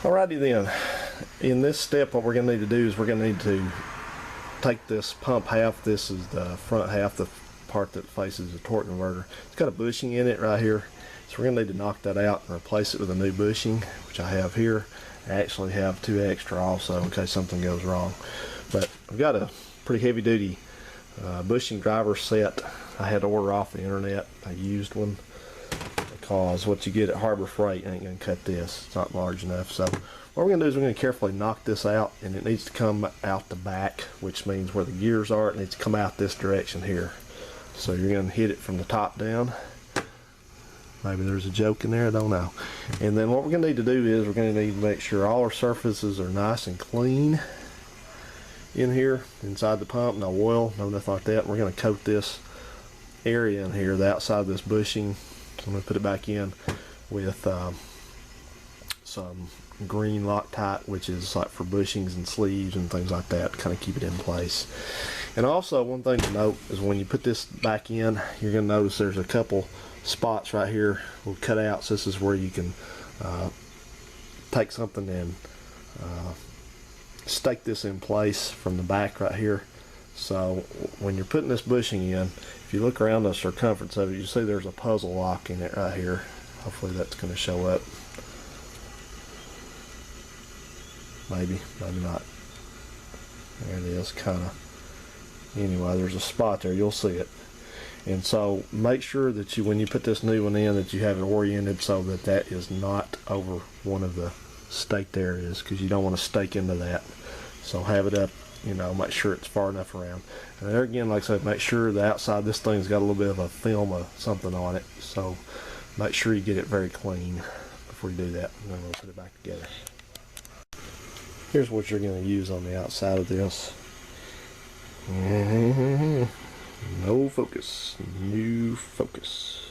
Alrighty then, in this step what we're going to need to do is we're going to need to take this pump half. This is the front half, the part that faces the torque converter. It's got a bushing in it right here, so we're going to need to knock that out and replace it with a new bushing, which I have here. I actually have 2 extra also in case something goes wrong. But I've got a pretty heavy duty bushing driver set I had to order off the internet. I used one because what you get at Harbor Freight ain't going to cut this. It's not large enough. So what we're going to do is we're going to carefully knock this out, and it needs to come out the back, which means where the gears are, it needs to come out this direction here. So you're going to hit it from the top down. Maybe there's a joke in there, I don't know. And then what we're going to need to do is we're going to need to make sure all our surfaces are nice and clean in here, inside the pump. No oil, no nothing like that. We're going to coat this area in here, the outside of this bushing. So I'm going to put it back in with some green Loctite, which is like for bushings and sleeves and things like that, to kind of keep it in place. And also one thing to note is when you put this back in, you're going to notice there's a couple spots right here will cut out. So this is where you can take something and stake this in place from the back right here. So when you're putting this bushing in, if you look around the circumference of it, you see there's a puzzle lock in it right here. Hopefully that's going to show up. Maybe not. There it is, kind of. Anyway, there's a spot there, you'll see it. And so make sure that you, when you put this new one in, that you have it oriented so that that is not over one of the staked areas, because you don't want to stake into that. So have it up, you know, make sure it's far enough around. And there again, like I said, make sure the outside, this thing's got a little bit of a film of something on it. So make sure you get it very clean before you do that. And then we'll put it back together. Here's what you're going to use on the outside of this. No focus. New focus.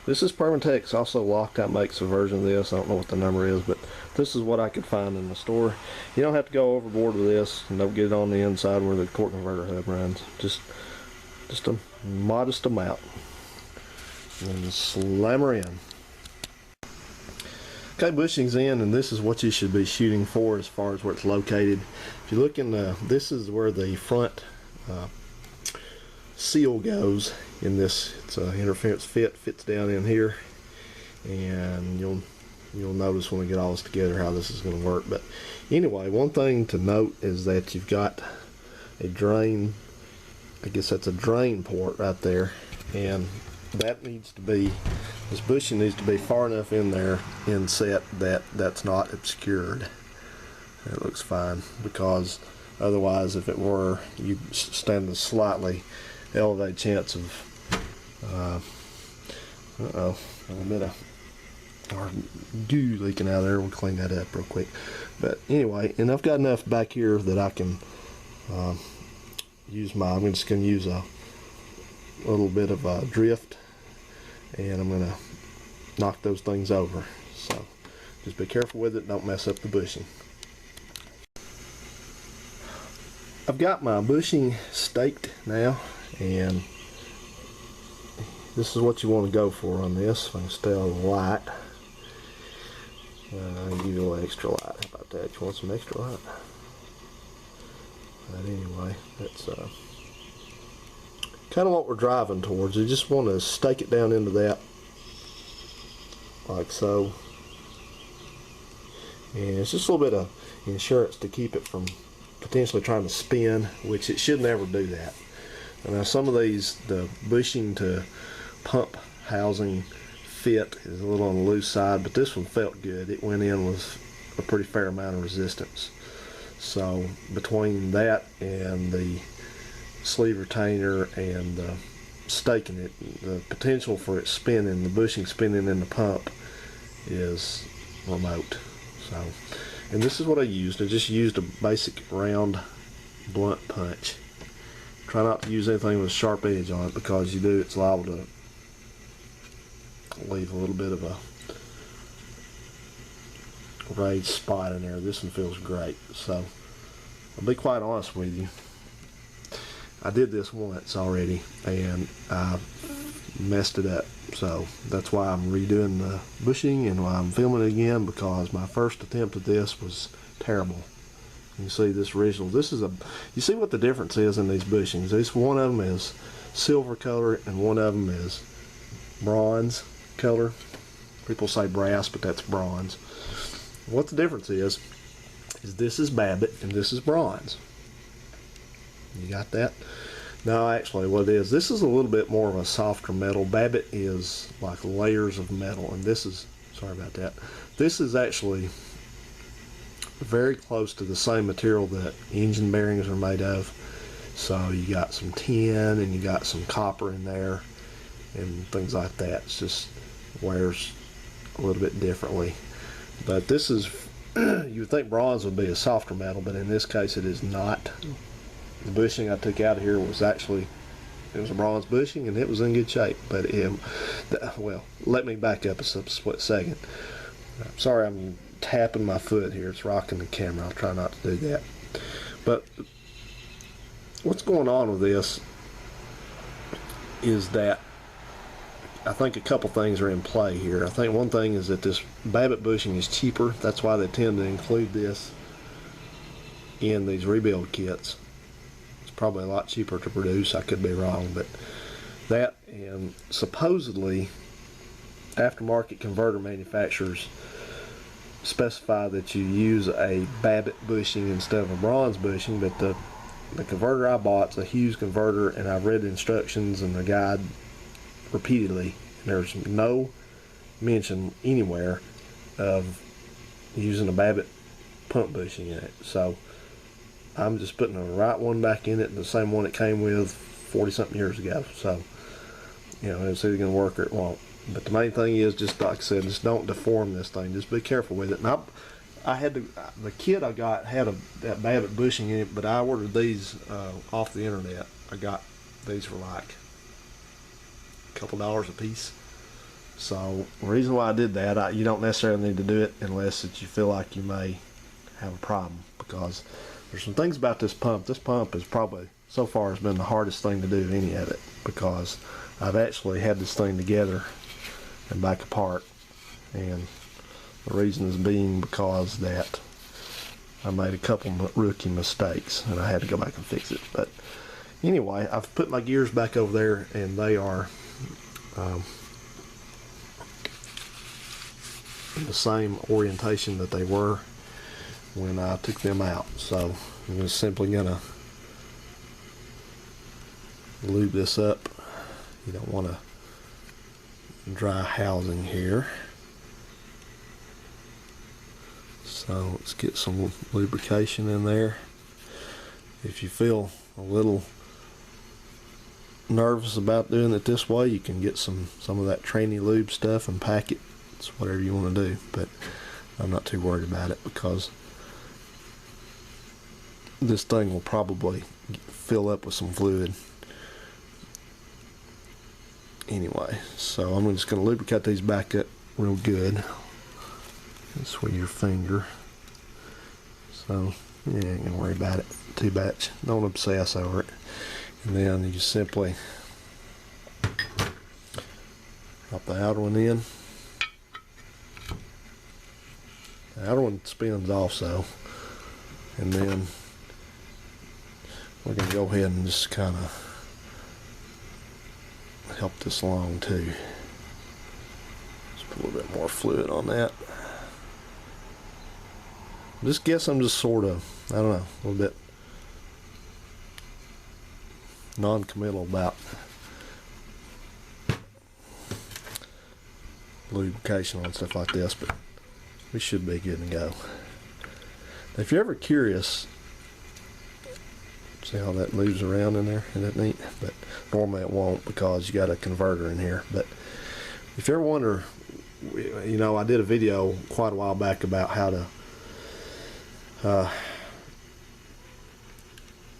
This is Permatex. Also Loctite makes a version of this. I don't know what the number is, but this is what I could find in the store. You don't have to go overboard with this, and don't get it on the inside where the torque converter hub runs. Just a modest amount. And slam her in. Okay, bushing's in, and this is what you should be shooting for as far as where it's located. If you look in the, this is where the front seal goes in this. It's a interference fits down in here, and you'll notice when we get all this together how this is going to work. But anyway, one thing to note is that you've got a drain. I guess that's a drain port right there, and that needs to be, this bushing needs to be far enough in there inset that that's not obscured. It looks fine, because otherwise if it were, you stand a slightly elevated chance of a little bit of goo leaking out of there. We'll clean that up real quick. But anyway, and I've got enough back here that I can use my, I'm just going to use a little bit of a drift, and I'm going to knock those things over. So just be careful with it, don't mess up the bushing. I've got my bushing staked now, and this is what you want to go for on this. If I can stay on the light, I'll give you a little extra light. How about that? You want some extra light? But anyway, that's kind of what we're driving towards. You just want to stake it down into that, like so. And it's just a little bit of insurance to keep it from potentially trying to spin, which it should never do that. And now some of these, the bushing to pump housing fit is a little on the loose side, but this one felt good. It went in with a pretty fair amount of resistance. So between that and the sleeve retainer and staking it, the potential for it spinning, the bushing spinning in the pump, is remote. So, and this is what I used. I just used a basic round blunt punch. Try not to use anything with a sharp edge on it, because you do, it's liable to leave a little bit of a raised spot in there. This one feels great. So I'll be quite honest with you, I did this once already and I messed it up. So that's why I'm redoing the bushing and why I'm filming it again, because my first attempt at this was terrible. You see this original, you see what the difference is in these bushings. This one of them is silver color and one of them is bronze color. People say brass, but that's bronze. What the difference is this is Babbitt and this is bronze. You got that? No, actually what it is, this is a little bit more of a softer metal. Babbitt is like layers of metal, and this is, sorry about that, this is actually very close to the same material that engine bearings are made of. So you got some tin and you got some copper in there and things like that. It's just wears a little bit differently. But this is, you would think bronze would be a softer metal, but in this case it is not. The bushing I took out of here was actually, it was a bronze bushing and it was in good shape. But well, let me back up a split second. I'm sorry, I'm tapping my foot here. It's rocking the camera. I'll try not to do that. But what's going on with this is that I think a couple things are in play here. I think one thing is that this Babbitt bushing is cheaper. That's why they tend to include this in these rebuild kits. It's probably a lot cheaper to produce. I could be wrong, but that, and supposedly aftermarket converter manufacturers specify that you use a Babbitt bushing instead of a bronze bushing, but the converter I bought is a Hughes converter, and I've read the instructions and the guide repeatedly, and there's no mention anywhere of using a Babbitt pump bushing in it. So I'm just putting the right one back in it, the same one it came with 40 something years ago. So, you know, it's either going to work or it won't. But the main thing is, just like I said, just don't deform this thing. Just be careful with it. And I had the kit I got had that Babbitt bushing in it, but I ordered these off the internet. I got these for like a couple dollars a piece. So the reason why I did that, you don't necessarily need to do it unless that you feel like you may have a problem, because there's some things about this pump. This pump is probably, so far, has been the hardest thing to do any of it, because I've actually had this thing together and back apart, and the reason is being because that I made a couple rookie mistakes and I had to go back and fix it. But anyway, I've put my gears back over there, and they are the same orientation that they were when I took them out. So I'm just simply gonna lube this up. You don't want to dry housing here. So let's get some lubrication in there. If you feel a little nervous about doing it this way, you can get some of that Tranny lube stuff and pack it. It's whatever you want to do, but I'm not too worried about it, because this thing will probably fill up with some fluid anyway. So I'm just going to lubricate these back up real good. Just with your finger. So you ain't gonna worry about it too much. Don't obsess over it. And then you just simply drop the outer one in. The outer one spins also. And then we're gonna go ahead and just kind of help this along too. Just put a little bit more fluid on that. Just guess I'm just sort of, I don't know, a little bit non-committal about lubrication on stuff like this, but we should be good to go. If you're ever curious, see how that moves around in there? Isn't that neat? But normally it won't, because you got a converter in here. But if you ever wonder, you know, I did a video quite a while back about how to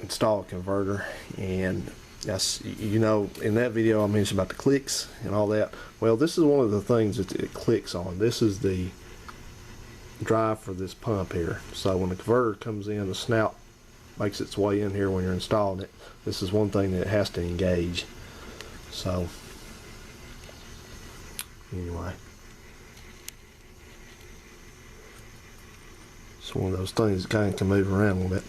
install a converter, and yes, you know, in that video I mentioned about the clicks and all that. Well, this is one of the things that it clicks on. This is the drive for this pump here. So when the converter comes in, the snout makes its way in here when you're installing it. This is one thing that it has to engage. So Anyway, it's one of those things that kind of can move around a little bit.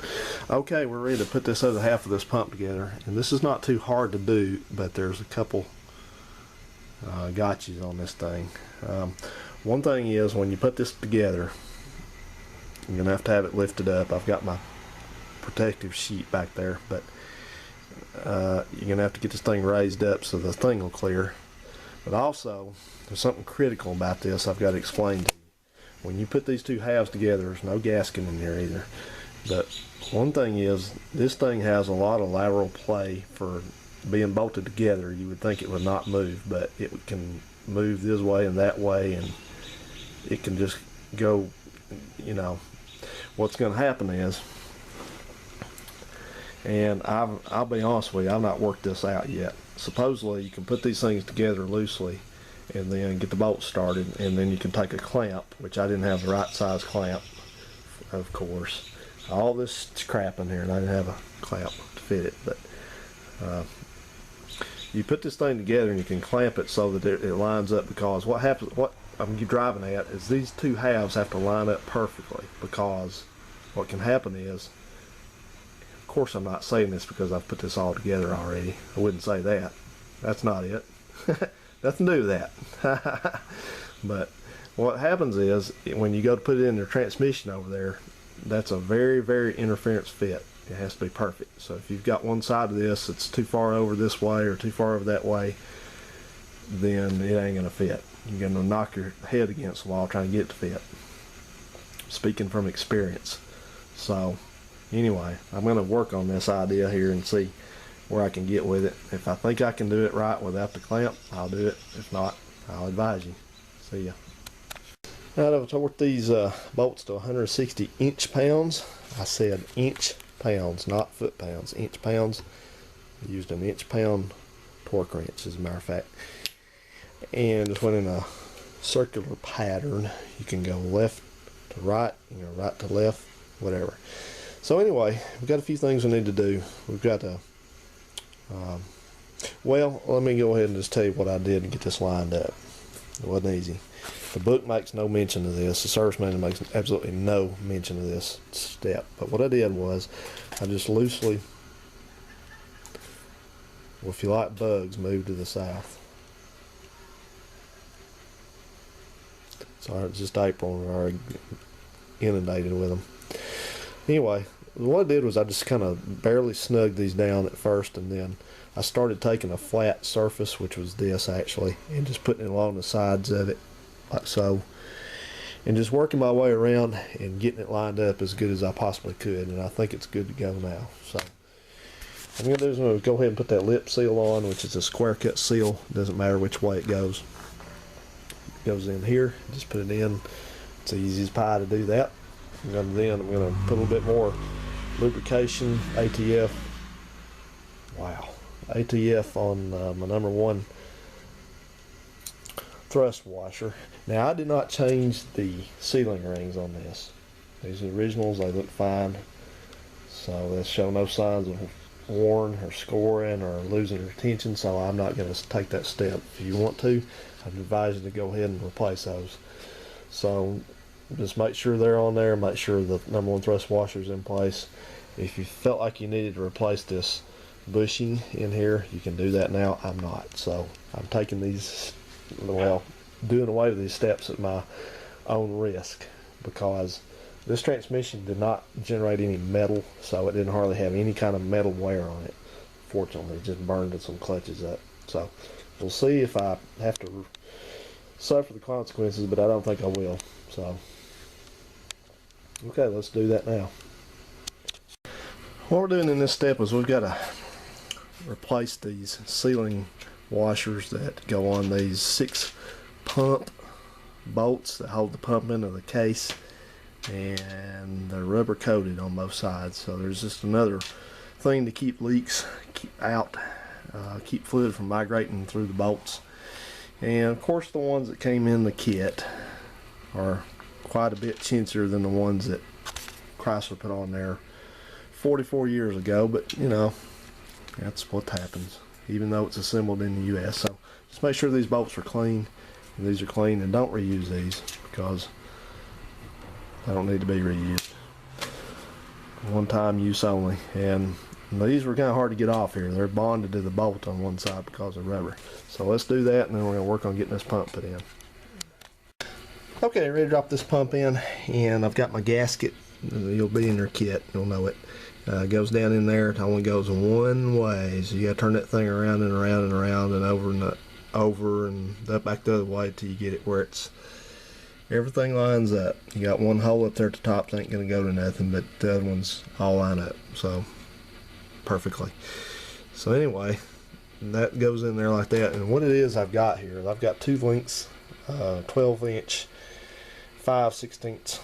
Okay, we're ready to put this other half of this pump together, and this is not too hard to do, but there's a couple gotchas on this thing. One thing is, when you put this together, you're gonna have to have it lifted up. I've got my protective sheet back there, but you're gonna have to get this thing raised up so the thing will clear. But also, there's something critical about this I've got to explain to you. When you put these two halves together, there's no gasket in there either. But one thing is, this thing has a lot of lateral play for being bolted together. You would think it would not move, but it can move this way and that way, and it can just go, you know. What's going to happen is, and I'll be honest with you, I've not worked this out yet. Supposedly you can put these things together loosely and then get the bolt started, and then you can take a clamp, which I didn't have the right size clamp, of course. All this crap in here, and I didn't have a clamp to fit it, but you put this thing together and you can clamp it so that it lines up, because what happens, what I'm driving at is these two halves have to line up perfectly, because what can happen is, of course I'm not saying this because I've put this all together already, I wouldn't say that, that's not it. Nothing to do with that. But what happens is, when you go to put it in the transmission over there, that's a very, very interference fit. It has to be perfect. So if you've got one side of this that's too far over this way or too far over that way, then it ain't gonna fit. You're gonna knock your head against the wall trying to get it to fit. Speaking from experience. So anyway, I'm gonna work on this idea here and see where I can get with it. If I think I can do it right without the clamp, I'll do it. If not, I'll advise you. See ya. Now that I've torqued these bolts to 160 inch-pounds, I said inch-pounds, not foot-pounds, inch-pounds. I used an inch-pound torque wrench, as a matter of fact. And just went in a circular pattern. You can go left to right, you know, right to left, whatever. So anyway, we've got a few things we need to do. We've got to well, let me go ahead and just tell you what I did to get this lined up. It wasn't easy. The book makes no mention of this. The service manual makes absolutely no mention of this step. But what I did was, I just loosely, well, if you like bugs, move to the south. Sorry, it's just April and we're already inundated with them. Anyway, what I did was I just kind of barely snugged these down at first, and then I started taking a flat surface, which was this actually, and just putting it along the sides of it, like so, and just working my way around and getting it lined up as good as I possibly could, and I think it's good to go now. So I'm going to do is I'm going to go ahead and put that lip seal on, which is a square cut seal. It doesn't matter which way it goes. It goes in here, just put it in. It's easy as pie to do that. I'm going to put a little bit more lubrication, ATF. Wow. ATF on my number 1 thrust washer. Now, I did not change the sealing rings on this. These are the originals. They look fine, so they show no signs of worn or scoring or losing their tension, so I'm not going to take that step. If you want to, I'd advise you to go ahead and replace those. So just make sure they're on there, make sure the number 1 thrust washer is in place. If you felt like you needed to replace this bushing in here, you can do that now. I'm not, so I'm taking these, well, doing away with these steps at my own risk, because this transmission did not generate any metal, so it didn't hardly have any kind of metal wear on it. Fortunately, it just burned some clutches up. So we'll see if I have to suffer the consequences, but I don't think I will. So okay, let's do that now. What we're doing in this step is we've got to replace these sealing washers that go on these 6 pump bolts that hold the pump into the case, and they're rubber coated on both sides, so there's just another thing to keep leaks out, keep fluid from migrating through the bolts. And of course, the ones that came in the kit are quite a bit chintzier than the ones that Chrysler put on there 44 years ago, but you know, that's what happens, even though it's assembled in the US. So just make sure these bolts are clean, And these are clean, and don't reuse these because they don't need to be reused. One time use only. And these were kind of hard to get off here. They're bonded to the bolt on one side because of rubber. So let's do that, and then we're going to work on getting this pump put in. Okay, ready to drop this pump in, and I've got my gasket. You'll be in your kit, you'll know it. It goes down in there. It only goes one way, so you got to turn that thing around and around and around and over and up back the other way till you get it where it's everything lines up. You got one hole up there at the top that ain't going to go to nothing, but the other ones all line up so perfectly. So anyway, that goes in there like that. And what it is I've got here, I've got two lengths, 12-inch 5/16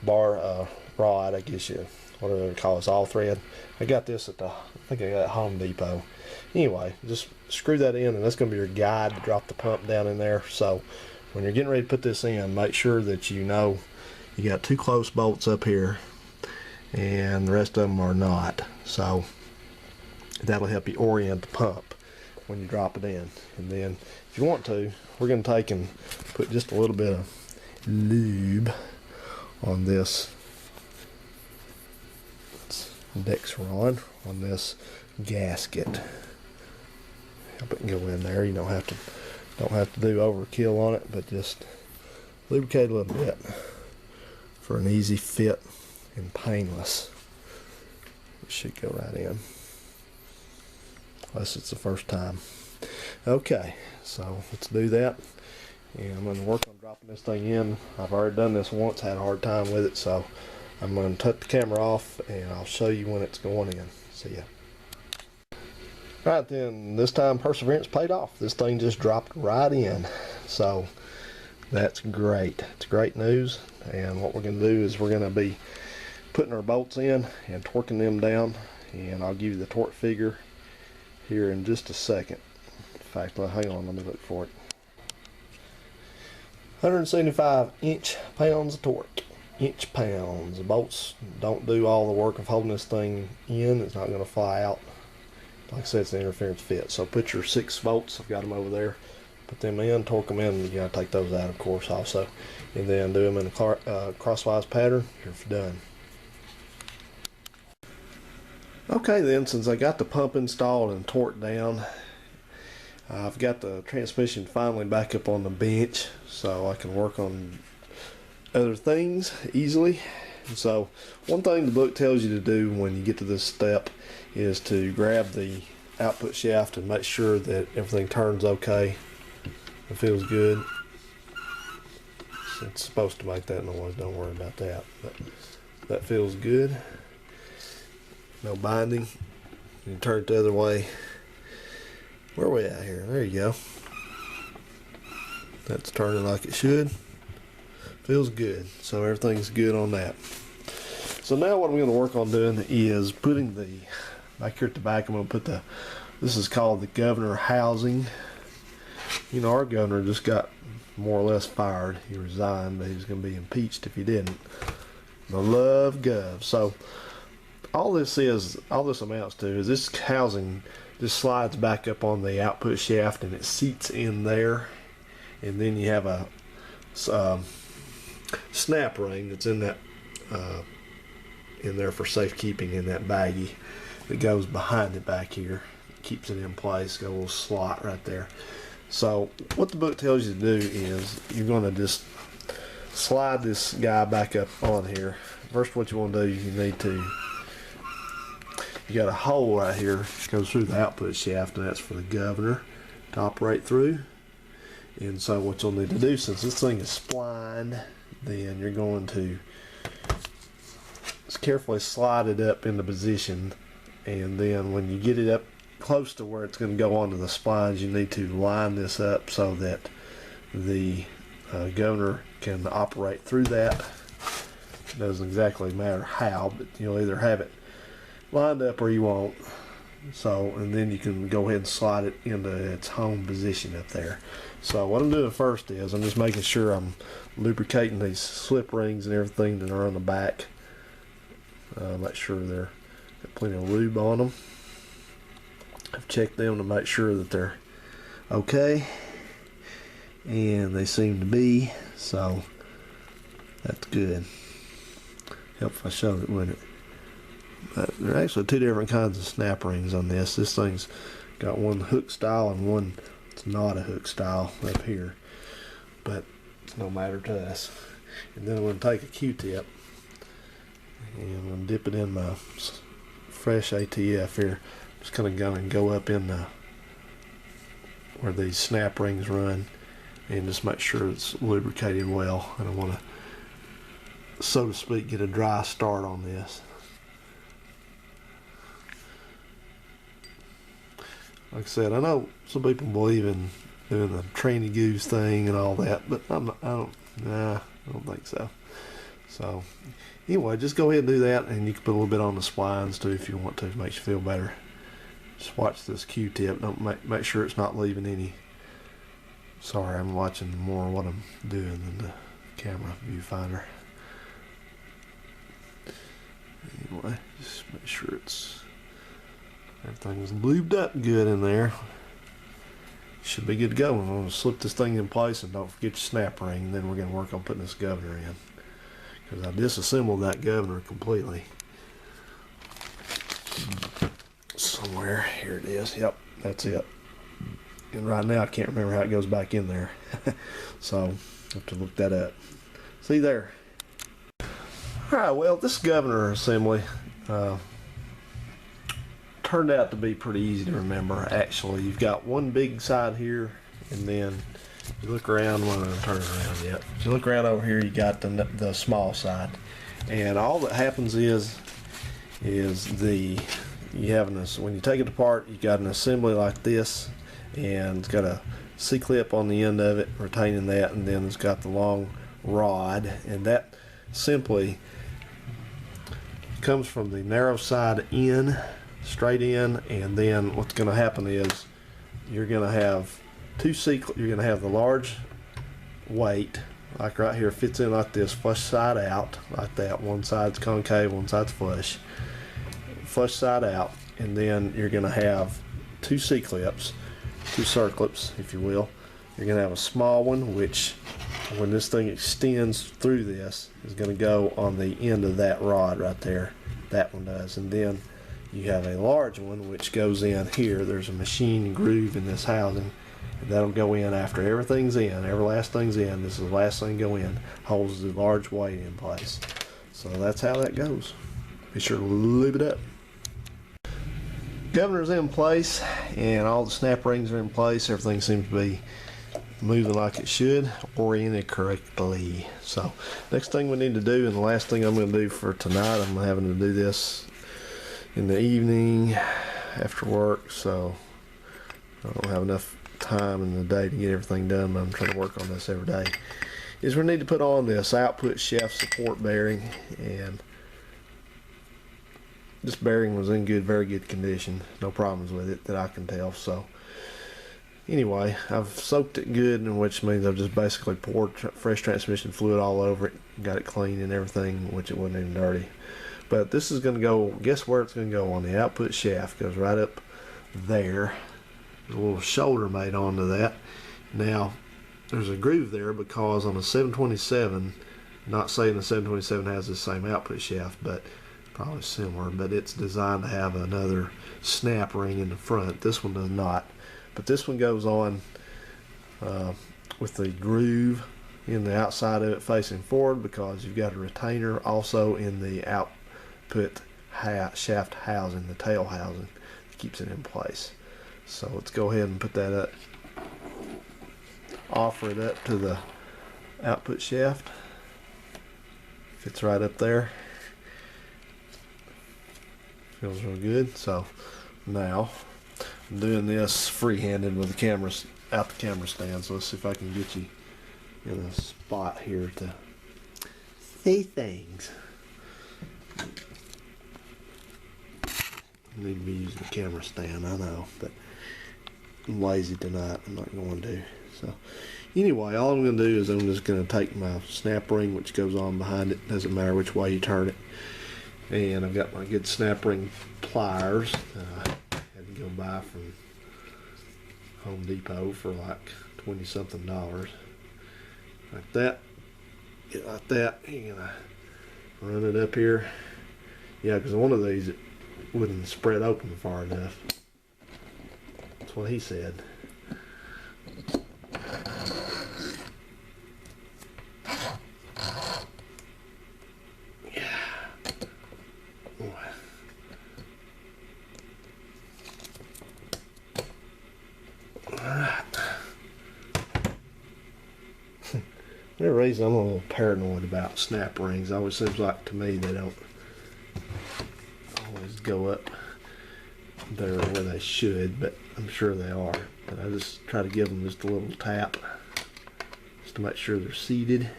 bar rod, I guess you whatever they call it, all thread. I got this at I think I got at Home Depot. Anyway, just screw that in, and that's going to be your guide to drop the pump down in there. So when you're getting ready to put this in, make sure that you know you got two close bolts up here and the rest of them are not. So that'll help you orient the pump when you drop it in. And then if you want to, we're going to take and put just a little bit of lube on this Dexron on this gasket. Help it go in there. You don't have to do overkill on it, but just lubricate a little bit for an easy fit and painless. It should go right in, unless it's the first time. Okay, so let's do that, and I'm going to work on dropping this thing in. I've already done this once, had a hard time with it, so I'm going to cut the camera off and I'll show you when it's going in. See ya. Right then, this time perseverance paid off. This thing just dropped right in. So that's great. It's great news. And what we're going to do is we're going to be putting our bolts in and torquing them down. And I'll give you the torque figure here in just a second. In fact, hang on, let me look for it. 175 inch-pounds of torque. Inch-pounds. The bolts don't do all the work of holding this thing in. It's not going to fly out. Like I said, it's an interference fit. So put your 6 bolts, I've got them over there, put them in, torque them in. You got to take those out, of course, also. And then do them in a crosswise pattern. You're done. Okay then, since I got the pump installed and torqued down, I've got the transmission finally back up on the bench so I can work on other things easily. And so one thing the book tells you to do when you get to this step is to grab the output shaft and make sure that everything turns okay and feels good. It's supposed to make that noise, don't worry about that, but that feels good. No binding. You turn it the other way. Where are we at here? There you go. That's turning like it should. Feels good. So everything's good on that. So now what I'm going to work on doing is putting the, back here at the back, I'm going to put this is called the governor housing. You know, our governor just got more or less fired. He resigned, but he was going to be impeached if he didn't. The love gov. So all this amounts to is this housing just slides back up on the output shaft and it seats in there, and then you have a snap ring that's in that in there for safekeeping in that baggie that goes behind it back here, keeps it in place. Got a little slot right there. So what the book tells you to do is you're going to just slide this guy back up on here. First, what you want to do, you got a hole right here that goes through the output shaft, and that's for the governor to operate through. And so what you'll need to do, since this thing is splined, then you're going to just carefully slide it up into position, and then when you get it up close to where it's going to go onto the splines, you need to line this up so that the governor can operate through that. It doesn't exactly matter how, but you'll either have it lined up or you won't. So, and then you can go ahead and slide it into its home position up there. So what I'm doing first is I'm just making sure I'm lubricating these slip rings and everything that are on the back. Make sure they're got plenty of lube on them. I've checked them to make sure that they're okay. and they seem to be, so that's good. Help if I showed it, wouldn't it? But there are actually two different kinds of snap rings on this. This thing's got one hook style and one it's not a hook style up here, but it's no matter to us. And then I'm going to take a Q-tip and I'm going to dip it in my fresh ATF here. Just kind of going to go up in the where these snap rings run and just make sure it's lubricated well. And I want to, so to speak, get a dry start on this. Like I said, I know some people believe in doing the tranny goose thing and all that, but I don't think so. So anyway, just go ahead and do that, and you can put a little bit on the splines too if you want to. It makes you feel better. Just watch this Q-tip. Don't make sure it's not leaving any. Sorry, I'm watching more of what I'm doing than the camera viewfinder. Anyway, just make sure everything's lubed up good in there. Should be good to go. I'm going to slip this thing in place, and don't forget your snap ring. And then we're going to work on putting this governor in, because I disassembled that governor completely. Somewhere here it is. Yep, that's it. And right now I can't remember how it goes back in there, so I have to look that up. See there. Alright, well, this governor assembly turned out to be pretty easy to remember. Actually, you've got one big side here, and then you look around. I'm not going to turn it around yet. If you look around over here, you got the small side, and all that happens is you have when you take it apart, you got an assembly like this, and it's got a C-clip on the end of it retaining that, and then it's got the long rod, and that simply comes from the narrow side in, straight in, and then what's going to happen is you're going to have you're going to have the large weight, like right here, fits in like this, flush side out, like that. One side's concave, one side's flush side out, and then you're going to have two C-clips, two circlips, if you will. You're going to have a small one, which when this thing extends through this is going to go on the end of that rod right there. That one does. And then you have a large one which goes in here. There's a machine groove in this housing, and that'll go in after everything's in. Every last thing's in. This is the last thing to go in. Holds the large weight in place. So that's how that goes. Be sure to lube it up. Governor's in place, and all the snap rings are in place. Everything seems to be moving like it should, oriented correctly. So next thing we need to do, and the last thing I'm going to do for tonight, I'm having to do this in the evening after work, so I don't have enough time in the day to get everything done, but I'm trying to work on this every day, is we need to put on this output shaft support bearing. And this bearing was in very good condition, no problems with it that I can tell. So anyway, I've soaked it good, which means I've just basically poured fresh transmission fluid all over it, got it clean and everything, which it wasn't even dirty. But this is going to go, guess where it's going to go? On the output shaft. Goes right up there. There's a little shoulder made onto that. Now there's a groove there because on a 727, not saying the 727 has the same output shaft, but probably similar, but it's designed to have another snap ring in the front. This one does not, but this one goes on with the groove in the outside of it facing forward, because you've got a retainer also in the output shaft housing, the tail housing, that keeps it in place. So let's go ahead and put that up, offer it up to the output shaft. Fits right up there. Feels real good. So now I'm doing this free-handed with the cameras out the camera stand. So let's see if I can get you in a spot here to see things. I need to be using the camera stand, I know, but I'm lazy tonight. I'm not going to. So anyway, all I'm going to do is I'm just going to take my snap ring, which goes on behind it. Doesn't matter which way you turn it. And I've got my good snap ring pliers that I had to go buy from Home Depot for like $20 something. Like that. Get like that. You're gonna run it up here. Yeah, because one of these it wouldn't spread open far enough. That's what he said. For some reason, I'm a little paranoid about snap rings. It always seems like to me they don't always go up there where they should, but I'm sure they are. But I just try to give them just a little tap just to make sure they're seated.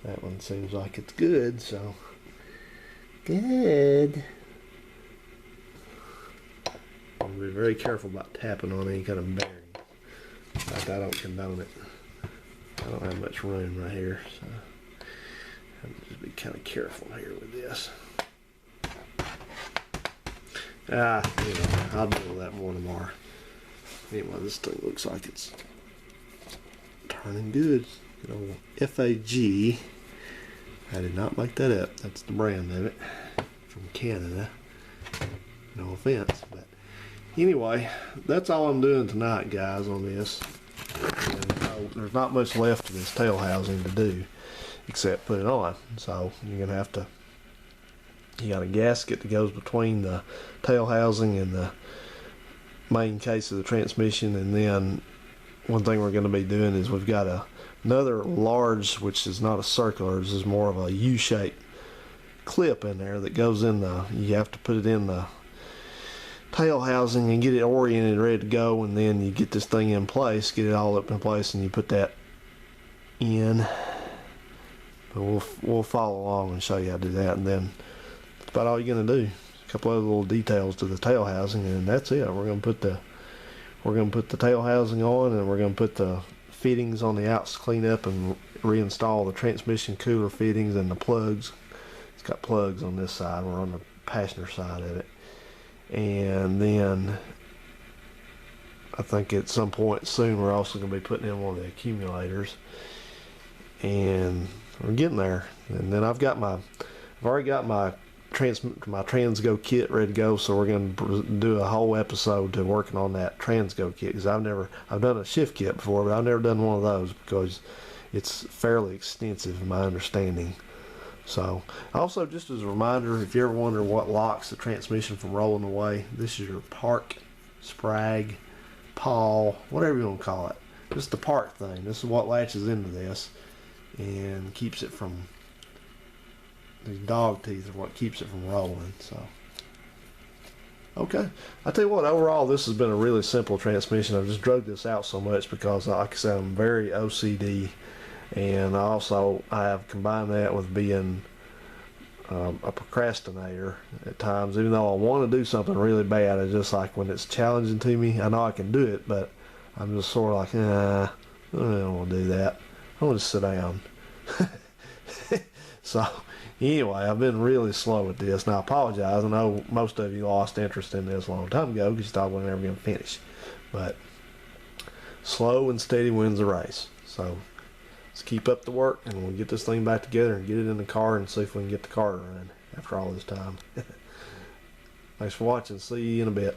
That one seems like it's good, so good. I'll be very careful about tapping on any kind of bearing. In fact, I don't condone it. I don't have much room right here, so I'll just be kind of careful here with this. I'll deal with that more tomorrow. Anyway, this thing looks like it's turning good. You know, FAG. I did not make that up. That's the brand of it from Canada. No offense, but anyway, that's all I'm doing tonight, guys, on this. And, there's not much left of this tail housing to do except put it on. So you're gonna have to. You got a gasket that goes between the tail housing and the main case of the transmission, and then one thing we're going to be doing is we've got another large, which is not a circular, this is more of a U-shaped clip in there that goes in you have to put it in the tail housing and get it oriented, ready to go, and then you get this thing in place, get it all up in place, and you put that in. But we'll follow along and show you how to do that, and then that's about all you're gonna do. A couple other little details to the tail housing, and that's it. We're gonna put the tail housing on, and we're gonna put the fittings on the outs, clean up and reinstall the transmission cooler fittings and the plugs. It's got plugs on this side. We're on the passenger side of it. And then I think at some point soon we're also going to be putting in one of the accumulators, and we're getting there. And then I've already got my Transgo kit ready to go, so we're going to do a whole episode to working on that Transgo kit, because I've done a shift kit before, but I've never done one of those because it's fairly extensive in my understanding. So also, just as a reminder, if you ever wonder what locks the transmission from rolling away, this is your park, sprag, pawl, whatever you want to call it. Just the park thing. This is what latches into this and keeps it from, these dog teeth are what keeps it from rolling. So okay, I tell you what, overall this has been a really simple transmission. I've just drug this out so much because, like I said, I'm very OCD. And also, I have combined that with being a procrastinator at times. Even though I want to do something really bad, it's just like when it's challenging to me, I know I can do it, but I'm just sort of like, I don't want to do that. I want to sit down. So, anyway, I've been really slow at this. Now, I apologize. I know most of you lost interest in this a long time ago because you thought we were never going to finish. But slow and steady wins the race. So let's keep up the work, and we'll get this thing back together and get it in the car and see if we can get the car to run after all this time. Thanks for watching. See you in a bit.